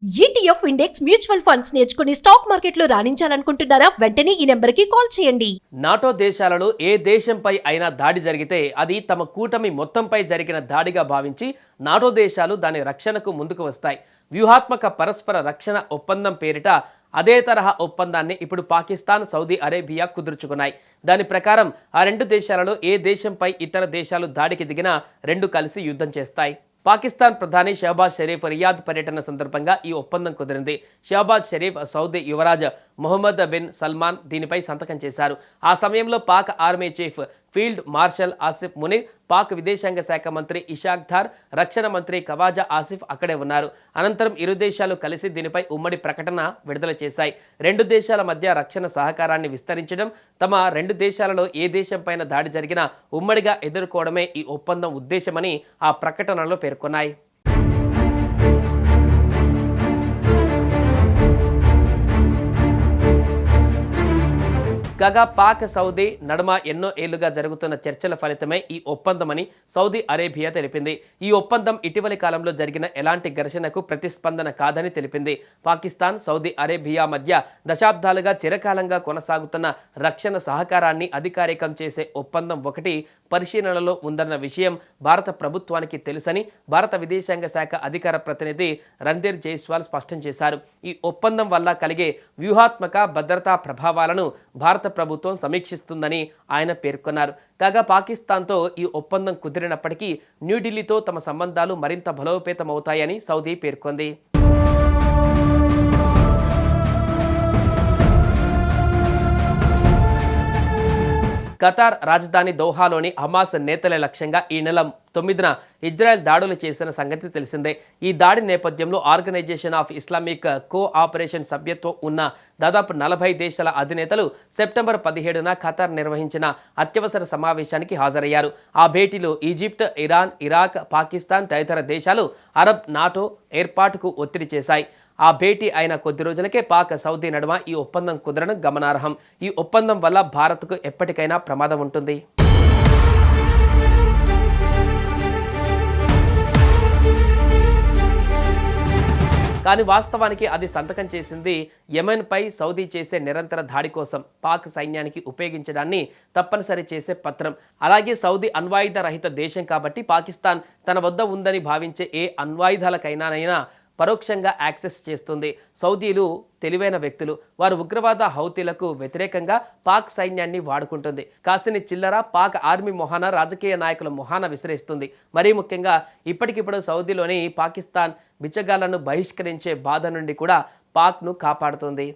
ETF index mutual funds నేర్చుకుని stock మార్కెట్లో రాణించాలనుకుంటున్నారా? వెంటనే ఈ నెంబర్కి కాల్ చేయండి. నాటో దేశాలలో ఏ దేశంపై అయినా దాడి జరిగితే అది తమ కూటమి మొత్తంపై జరిగిన దాడిగా భావించి నాటో దేశాలు దాని రక్షణకు ముందుకు వస్తాయి. వ్యూహాత్మక పరస్పర రక్షణ ఒప్పందం పేరిట అదే తరహా ఒప్పందాన్ని ఇప్పుడు పాకిస్తాన్, సౌదీ అరేబియా కుదుర్చుకున్నాయి. దాని ప్రకారం ఆ రెండు దేశాలలో ఏ దేశంపై ఇతర దేశాలు దాడికి దిగినా రెండు కలిసి యుద్ధం చేస్తాయి. పాకిస్తాన్ ప్రధాని షహబాజ్ షరీఫ్ రియాద్ పర్యటన సందర్భంగా ఈ ఒప్పందం కుదిరింది. షహబాజ్ షరీఫ్ సౌదీ యువరాజ్ మొహమ్మద్ బిన్ సల్మాన్ దీనిపై సంతకం చేశారు. ఆ సమయంలో Pak army chief field marshal Asif Munir, పాక్ విదేశాంగ శాఖ మంత్రి ఇషాక్ ధార్, రక్షణ మంత్రి ఖవాజా ఆసిఫ్ అక్కడే ఉన్నారు. అనంతరం ఇరు దేశాలు కలిసి దీనిపై ఉమ్మడి ప్రకటన విడుదల చేశాయి. రెండు దేశాల మధ్య రక్షణ సహకారాన్ని విస్తరించడం, తమ రెండు దేశాలలో ఏ దేశంపైన దాడి జరిగినా ఉమ్మడిగా ఎదుర్కోవడమే ఈ ఒప్పందం ఉద్దేశమని ఆ ప్రకటనలో పేర్కొన్నాయి. కాగా పాక్, సౌదీ నడుమ ఎన్నో ఏళ్లుగా జరుగుతున్న చర్చల ఫలితమే ఈ ఒప్పందమని సౌదీ అరేబియా తెలిపింది. ఈ ఒప్పందం ఇటీవలి కాలంలో జరిగిన ఎలాంటి ఘర్షణకు ప్రతిస్పందన కాదని తెలిపింది. పాకిస్తాన్, సౌదీ అరేబియా మధ్య దశాబ్దాలుగా చిరకాలంగా కొనసాగుతున్న రక్షణ సహకారాన్ని అధికారికం చేసే ఒప్పందం ఒకటి పరిశీలనలో ఉందన్న విషయం భారత ప్రభుత్వానికి తెలుసని భారత విదేశాంగ శాఖ అధికార ప్రతినిధి రణ్ధీర్ జైస్వాల్ స్పష్టం చేశారు. ఈ ఒప్పందం వల్ల కలిగే వ్యూహాత్మక భద్రతా ప్రభావాలను భారత ప్రభుత్వం సమీక్షిస్తుందని ఆయన పేర్కొన్నారు. కాగా పాకిస్తాన్తో ఈ ఒప్పందం కుదిరినప్పటికీ న్యూఢిల్లీతో తమ సంబంధాలు మరింత బలోపేతమవుతాయని సౌదీ పేర్కొంది. ఖతార్ రాజధాని దోహాలోని హమాస్ నేతల లక్ష్యంగా ఈ నెల 9న ఇజ్రాయెల్ దాడులు చేసిన సంగతి తెలిసిందే. ఈ దాడి నేపథ్యంలో ఆర్గనైజేషన్ ఆఫ్ ఇస్లామిక్ కోఆపరేషన్ సభ్యత్వం ఉన్న దాదాపు 40 దేశాల అధినేతలు సెప్టెంబర్ 17న ఖతార్ నిర్వహించిన అత్యవసర సమావేశానికి హాజరయ్యారు. ఆ భేటీలో ఈజిప్ట్, ఇరాన్, ఇరాక్, పాకిస్తాన్ తదితర దేశాలు అరబ్ నాటో ఏర్పాటుకు ఒత్తిడి చేశాయి. ఆ భేటీ అయిన కొద్ది రోజులకే పాక్, సౌదీ నడుమ ఈ ఒప్పందం కుదరడం గమనార్హం. ఈ ఒప్పందం వల్ల భారత్కు ఎప్పటికైనా ప్రమాదం ఉంటుంది. కానీ వాస్తవానికి అది సంతకం చేసింది యెమెన్పై సౌదీ చేసే నిరంతర దాడి కోసం పాక్ సైన్యానికి ఉపయోగించడాన్ని తప్పనిసరి చేసే పత్రం. అలాగే సౌదీ అణ్వాయుధ రహిత దేశం కాబట్టి పాకిస్తాన్ తన వద్ద ఉందని భావించే ఏ అణ్వాయుధాలకైనా పరోక్షంగా యాక్సెస్ చేస్తుంది. సౌదీలు తెలివైన వ్యక్తులు. వారు ఉగ్రవాద హౌతీలకు వ్యతిరేకంగా పాక్ సైన్యాన్ని వాడుకుంటుంది. కాసిని చిల్లర పాక్ ఆర్మీ మొహాన, రాజకీయ నాయకుల మొహాన విసిరేస్తుంది. మరీ ముఖ్యంగా ఇప్పటికిప్పుడు సౌదీలోని పాకిస్తాన్ బిచ్చగాళ్లను బహిష్కరించే బాధ నుండి కూడా పాక్ను కాపాడుతుంది.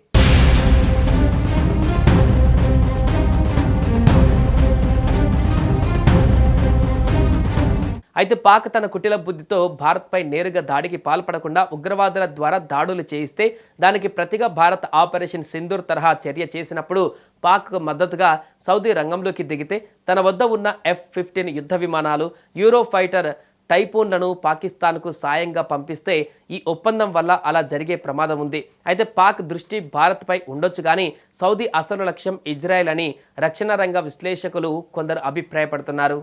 అయితే పాక్ తన కుటిల బుద్ధితో భారత్పై నేరుగా దాడికి పాల్పడకుండా ఉగ్రవాదుల ద్వారా దాడులు చేయిస్తే దానికి ప్రతిగా భారత్ ఆపరేషన్ సింధూర్ తరహా చర్య చేసినప్పుడు పాక్కు మద్దతుగా సౌదీ రంగంలోకి దిగితే తన వద్ద ఉన్న F-15 యుద్ధ విమానాలు, యూరో ఫైటర్ టైఫూన్లను పాకిస్తాన్కు సాయంగా పంపిస్తే ఈ ఒప్పందం వల్ల అలా జరిగే ప్రమాదం ఉంది. అయితే పాక్ దృష్టి భారత్పై ఉండొచ్చు కానీ సౌదీ అసలు లక్ష్యం ఇజ్రాయెల్ అని రక్షణ రంగ విశ్లేషకులు కొందరు అభిప్రాయపడుతున్నారు.